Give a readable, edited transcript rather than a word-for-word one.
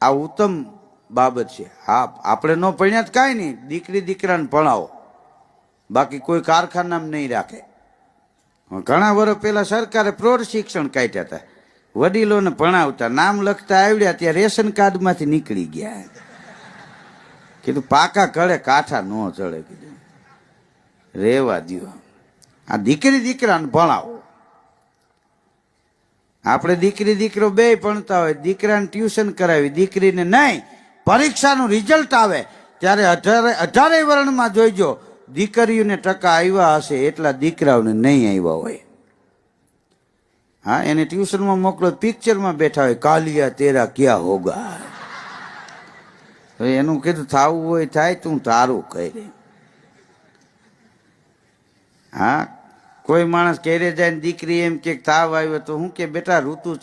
આ ઉત્તમ બાબત છે. હા, આપણે ન ભણ્યા તો કાંઈ નહીં, દીકરી દીકરાને ભણાવો, બાકી કોઈ કારખાનામાં નહીં રાખે. ઘણા વર્ષ પહેલા સરકારે પ્રૌઢ શિક્ષણ કાઢ્યા હતા, વડીલોને ભણાવતા, નામ લખતા આવડ્યા ત્યાં રેશન કાર્ડમાંથી નીકળી ગયા. કીધું પાકા કળે કાંઠા ન ચડે, કીધું રેવા દ્યો. આ દીકરી દીકરાને ભણાવો. આપણે દીકરી દીકરો બે ભણતા હોય, દીકરાને ટ્યુશન કરાવી, દીકરીને નહીં. પરીક્ષાનું રિઝલ્ટ આવે ત્યારે 18 વર્ણમાં જોઈજો, દીકરીઓને ટકા આવ્યા હશે એટલા દીકરાઓને નહીં આવ્યા હોય. હા, એને ટ્યુશનમાં મોકલો, પિક્ચરમાં બેઠા હોય, કાલિયા તેરા ક્યાં હોગા. તો એનું કીધું થાવું હોય થાય, તું તારું કરે. હા, કોઈ માણસ ઘેરે જાય ને દીકરી એમ કે તાવ આવ્યો તો હું કે બેટા ઋતુ